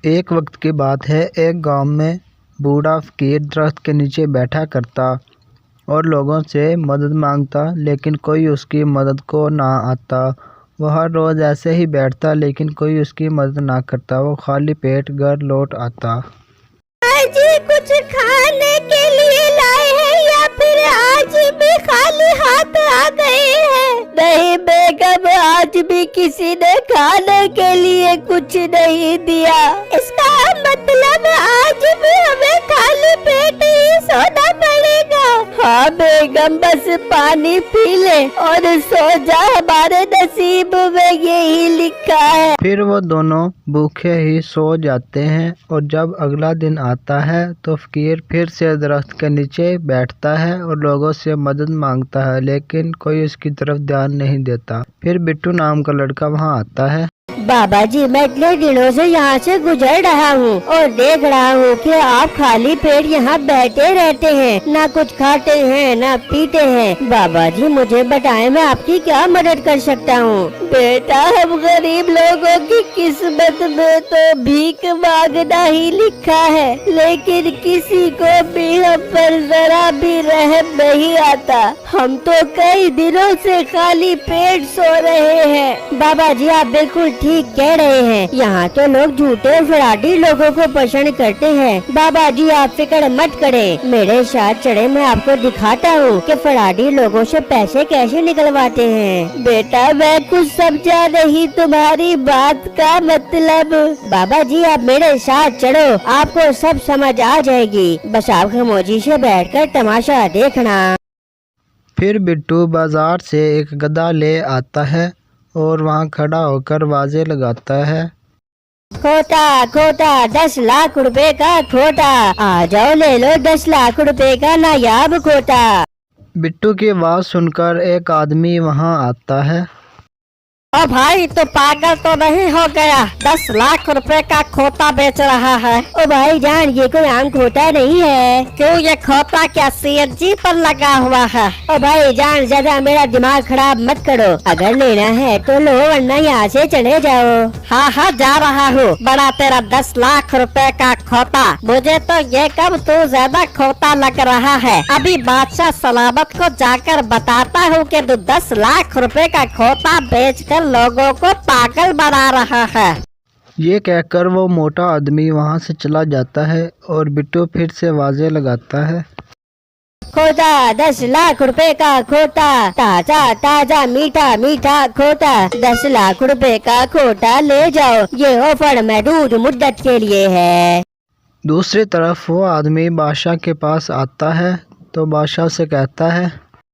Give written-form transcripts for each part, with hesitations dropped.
एक वक्त की बात है, एक गांव में बूढ़ा फकीर दरख्त के नीचे बैठा करता और लोगों से मदद मांगता, लेकिन कोई उसकी मदद को ना आता। वह हर रोज़ ऐसे ही बैठता, लेकिन कोई उसकी मदद ना करता। वो खाली पेट घर लौट आता। आज कुछ खाने के लिए लाए हैं या फिर आज भी खाली हाथ आ गए हैं? नहीं बेगम, आज भी किसी ने खाने के लिए कुछ नहीं दिया। इसका मतलब आज भी हमें खाली पेट ही सोना पड़ेगा। हाँ बेगम, बस पानी पी ले और सो जा, हमारे नसीब में यही लिखा है। फिर वो दोनों भूखे ही सो जाते हैं और जब अगला दिन आता है तो फकीर फिर से दरख्त के नीचे बैठता है और लोगों से मदद मांगता है, लेकिन कोई उसकी तरफ ध्यान नहीं देता। फिर बिट्टू नाम का लड़का वहाँ आता है। बाबा जी, मैं इतने दिनों से यहाँ से गुजर रहा हूँ और देख रहा हूँ कि आप खाली पेट यहाँ बैठे रहते हैं, ना कुछ खाते हैं ना पीते हैं। बाबा जी मुझे बताएं, मैं आपकी क्या मदद कर सकता हूँ? बेटा, हम गरीब लोगों की किस्मत में तो भीख मांगना ही लिखा है, लेकिन किसी को भी हम पर जरा भी रहम नहीं आता। हम तो कई दिनों से खाली पेट सो रहे हैं। बाबा जी आप बिल्कुल ठीक कह रहे हैं, यहाँ तो लोग झूठे फराडी लोगों को पसंद करते हैं। बाबा जी आप फिक्र मत करें, मेरे साथ चढ़े, मैं आपको दिखाता हूँ कि फराडी लोगों से पैसे कैसे निकलवाते हैं। बेटा मैं कुछ समझा नहीं तुम्हारी बात का मतलब। बाबा जी आप मेरे साथ चढ़ो, आपको सब समझ आ जाएगी। बस आप खामोशी से बैठकर तमाशा देखना। फिर बिट्टू बाजार से एक गधा ले आता है और वहाँ खड़ा होकर बाजे लगाता है। खोटा खोटा 10 लाख रुपए का खोटा, आ जाओ ले लो 10 लाख रुपए का नायाब खोटा। बिट्टू की आवाज़ सुनकर एक आदमी वहाँ आता है। ओ भाई, तो पागल तो नहीं हो गया? 10 लाख रुपए का खोता बेच रहा है। ओ भाई जान, ये कोई आम खोता नहीं है। क्यों, ये खोता क्या CNG पर लगा हुआ है? ओ भाई जान, ज्यादा मेरा दिमाग खराब मत करो। अगर लेना है तो लो, वरना यहाँ से चले जाओ। हाँ हाँ जा रहा हूँ। बड़ा तेरा 10 लाख रुपए का खोता, मुझे तो ये कब तू ज्यादा खोता लग रहा है। अभी बादशाह सलामत को जाकर बताता हूँ कि तू 10 लाख रुपए का खोता बेचकर लोगों को पागल बना रहा है। ये कहकर वो मोटा आदमी वहाँ से चला जाता है और बिट्टू फिर से आवाजें लगाता है। खोटा 10 लाख रुपए का खोटा, ताजा ताजा मीठा मीठा खोटा, 10 लाख रुपए का खोटा ले जाओ। ये ऑफर महदूद मुद्दत के लिए है। दूसरी तरफ वो आदमी बादशाह के पास आता है तो बादशाह से कहता है,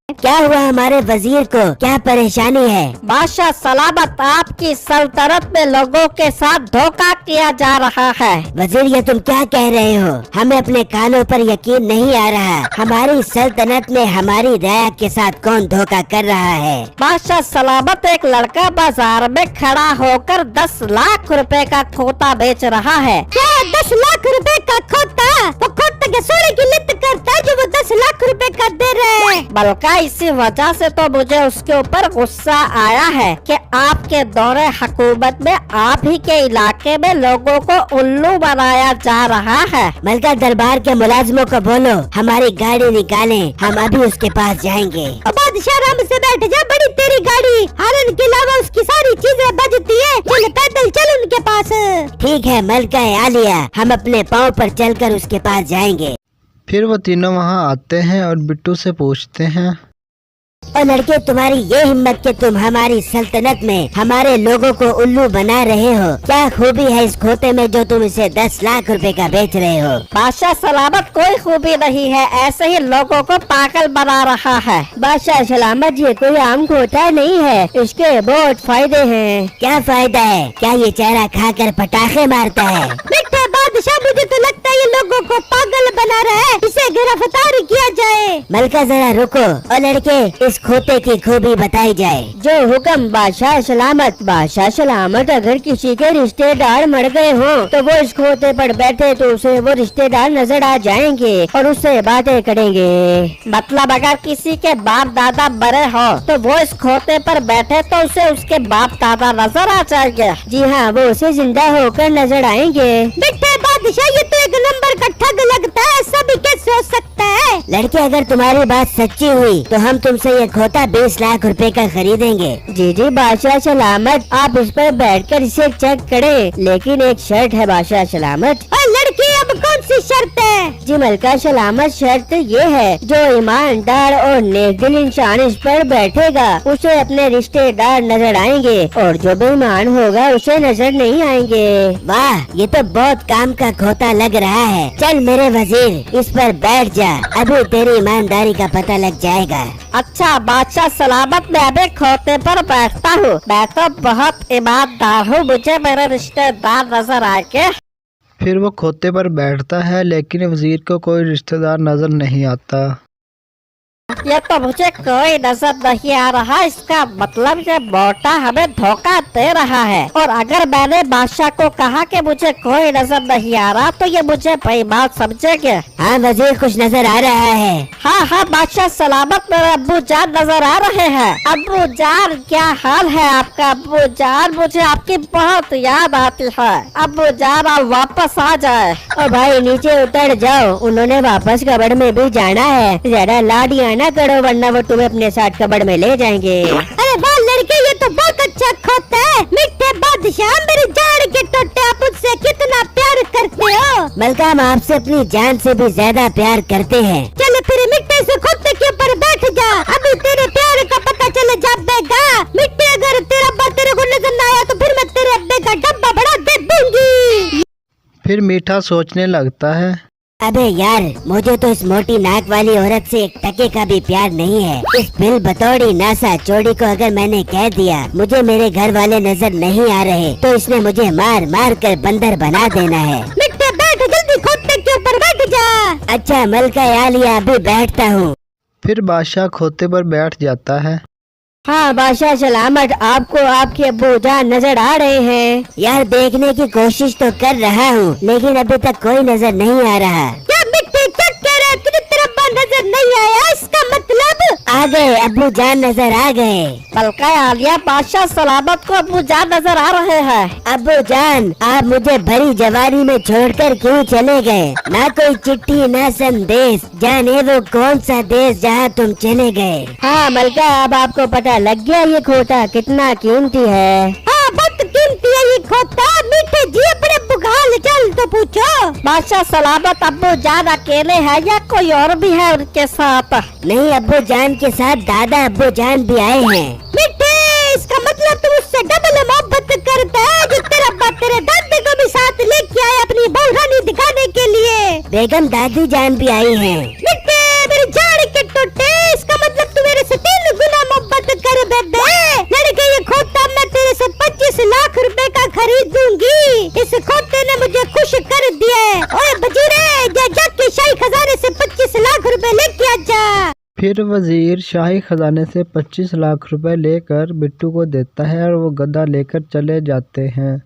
क्या हुआ हमारे वजीर को, क्या परेशानी है? बादशाह सलामत, आपकी सल्तनत में लोगों के साथ धोखा किया जा रहा है। वजीर ये तुम क्या कह रहे हो? हमें अपने कानों पर यकीन नहीं आ रहा। हमारी सल्तनत में हमारी राया के साथ कौन धोखा कर रहा है? बादशाह सलामत, एक लड़का बाजार में खड़ा होकर 10 लाख रुपए का खोता बेच रहा है। क्या 10 लाख रुपए का खोता? वो खोता के सोने की लित करता है जो वो 10 लाख रुपए का दे रहे हैं। बल्कि इसी वजह से तो मुझे उसके ऊपर गुस्सा आया है कि आपके दौरे हुकूमत में आप ही के इलाके में लोगों को उल्लू बनाया जा रहा है। मलका दरबार के मुलाजिमों को बोलो हमारी गाड़ी निकालें, हम अभी उसके पास जाएंगे। बादशाह आराम से बैठ जा, बड़ी तेरी गाड़ी, हारन के अलावा उसकी सारी चीजें बजती है। चल पैदल चल उनके पास। ठीक है मलका आलिया, हम अपने पाँव पर चलकर उसके पास जाएंगे। फिर वो तीनों वहाँ आते हैं और बिट्टू से पूछते हैं, और लड़के तुम्हारी ये हिम्मत कि तुम हमारी सल्तनत में हमारे लोगों को उल्लू बना रहे हो? क्या खूबी है इस खोते में जो तुम इसे 10 लाख रुपए का बेच रहे हो? बादशाह सलामत, कोई खूबी नहीं है, ऐसे ही लोगों को पागल बना रहा है। बादशाह सलामत, ये कोई आम खोता नहीं है, इसके बहुत फायदे हैं। क्या फायदा है? क्या ये चारा खाकर पटाखे मारता है? बादशाह मुझे तो लगता लगता है ये लोगों को पागल बना रहा है, इसे गिरफ्तार किया जाए। मलका जरा रुको और लड़के इस खोते की खूबी बताई जाए। जो हुक्म बादशाह सलामत। बादशाह सलामत अगर किसी के रिश्तेदार मर गए हो तो वो इस खोते पर बैठे तो उसे वो रिश्तेदार नजर आ जाएंगे और उससे बातें करेंगे। मतलब अगर किसी के बाप दादा मरे हो तो वो इस खोते पर बैठे तो उसे उसके बाप दादा नजर आ जाएंगे। जी हाँ, वो उसे जिंदा होकर नजर आएंगे। बेटे बादशाह ये तो एक नंबर का ठग लगता है, सभी कैसे हो सकता है? लड़के अगर तुम्हारी बात सच्ची हुई तो हम तुमसे ये खोता 20 लाख रुपए का खरीदेंगे। जी जी बादशाह सलामत, आप इस पर बैठकर इसे चेक करें, लेकिन एक शर्त है बादशाह सलामत। लड़की अब कौन सी शर्त है? जी मलका सलामत, शर्त ये है जो ईमानदार और नेकदिल इंसान इस पर बैठेगा उसे अपने रिश्तेदार नजर आएंगे और जो बेईमान होगा उसे नजर नहीं आएंगे। वाह, ये तो बहुत काम का खोता लग रहा है। चल मेरे वजीर इस पर बैठ जा, अभी तेरी ईमानदारी का पता लग जाएगा। अच्छा बादशाह सलामत, मैं अभी खोते पर बैठता हूँ। मैं तो बहुत ईमानदार हूँ, मुझे मेरे रिश्तेदार नजर आएंगे। फिर वो खोते पर बैठता है लेकिन वजीर को कोई रिश्तेदार नजर नहीं आता। ये तो मुझे कोई नजर नहीं आ रहा, इसका मतलब ये मोटा हमें धोखा दे रहा है। और अगर मैंने बादशाह को कहा कि मुझे कोई नजर नहीं आ रहा तो ये मुझे बेईमान समझेंगे। हाँ वजीर, कुछ नजर आ रहा है। हाँ हाँ बादशाह सलामत, मेरे अब्बू जान नजर आ रहे हैं। अब्बू जान, क्या हाल है आपका? अब्बू जान, मुझे आपकी बहुत याद आती है। अब्बू जान आप वापस आ जाए। और भाई नीचे उतर जाओ, उन्होंने वापस कब्र में भी जाना है, ज्यादा लाडियां ना करो वरना वो तुम्हें अपने साथ कब्र में ले जाएंगे। अरे वाह लड़के, ये तो बहुत अच्छा खोता है। मिठे बादशाह, मेरी जान के टोटे, आप मुझसे कितना प्यार करते हो। मलका, हम आपसे अपनी जान से भी ज्यादा प्यार करते हैं। चलो फिर मिट्टे से खोते के ऊपर बैठ जा, अभी तेरे प्यार का पता चले जाएगा। मिट्टे, अगर तेरा अब्बा तेरे को नजर न आया तो फिर मैं तेरे अब्बे का डब्बा बड़ा दे दूंगी। फिर मीठा सोचने लगता है, अबे यार, मुझे तो इस मोटी नाक वाली औरत से एक टके का भी प्यार नहीं है। इस बिल बतौड़ी नासा चोड़ी को अगर मैंने कह दिया मुझे मेरे घर वाले नजर नहीं आ रहे तो इसने मुझे मार मार कर बंदर बना देना है। मिट्टे बैठ, जल्दी खोते के ऊपर बैठ जा। अच्छा मलका आलिया, अभी बैठता हूँ। फिर बादशाह खोते पर बैठ जाता है। हाँ बादशाह सलामत, आपको आपके अब्बू जान नजर आ रहे हैं? यार देखने की कोशिश तो कर रहा हूँ लेकिन अभी तक कोई नजर नहीं आ रहा। क्या मिट्टी चेक कर रहा है? तुझे तेरा अब्बा नजर नहीं आया, इसका मतलब? आ गए, अब्बू जान नजर आ गए। बल्कि आलिया, बादशाह सलामत को अब्बू जान नजर आ रहे हैं। अब्बू जान, आप मुझे भरी जवानी में छोड़कर क्यों चले गए? ना कोई चिट्ठी ना संदेश, जाने वो कौन सा देश जहाँ तुम चले गए। हाँ मलका, अब आपको पता लग गया ये खोता कितना कीमती है। हाँ बहुत कीमती है ये खोता। मीठे जी अपने अब्बू का हाल चाल तो पूछो। बादशाह सलामत, अब्बू जान अकेले है या कोई और भी है उनके साथ? नहीं, अब्बू जान के साथ दादा अब्बू जान भी आए हैं। मीठे, इसका मतलब तुम उससे डबल मोहब्बत करता है जो तेरा अब्बा तेरे दादी को भी साथ लेके आए अपनी बहुरानी दिखाने के लिए। बेगम दादी जान भी आई हैं। मीठे, मेरी जान के टूटे, इसका मतलब तू मेरे से 3 गुना मोहब्बत कर बेबे। लड़के, ये खोता मैं तेरे से 25 लाख रुपए का खरीदूंगी। इस खोते ने मुझे खुश कर दिया है। ओए बजीरे, जा के शाही खजाने से 25 लाख रुपए लेके आ जा। फिर वजीर शाही खजाने से 25 लाख रुपए लेकर बिट्टू को देता है और वो गधा लेकर चले जाते हैं।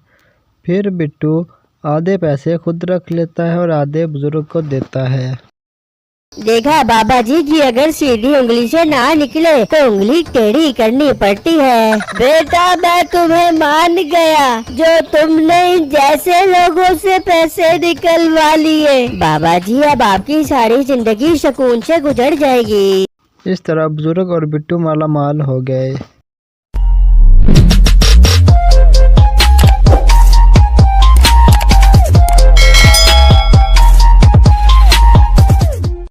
फिर बिट्टू आधे पैसे खुद रख लेता है और आधे बुजुर्ग को देता है। देखा बाबा जी की अगर सीधी उंगली से ना निकले तो उंगली टेढ़ी करनी पड़ती है। बेटा मैं तुम्हें मान गया जो तुमने जैसे लोगों से पैसे निकलवा लिए। बाबा जी अब आपकी सारी जिंदगी सुकून से गुजर जाएगी। इस तरह बुजुर्ग और बिट्टू माला माल हो गए।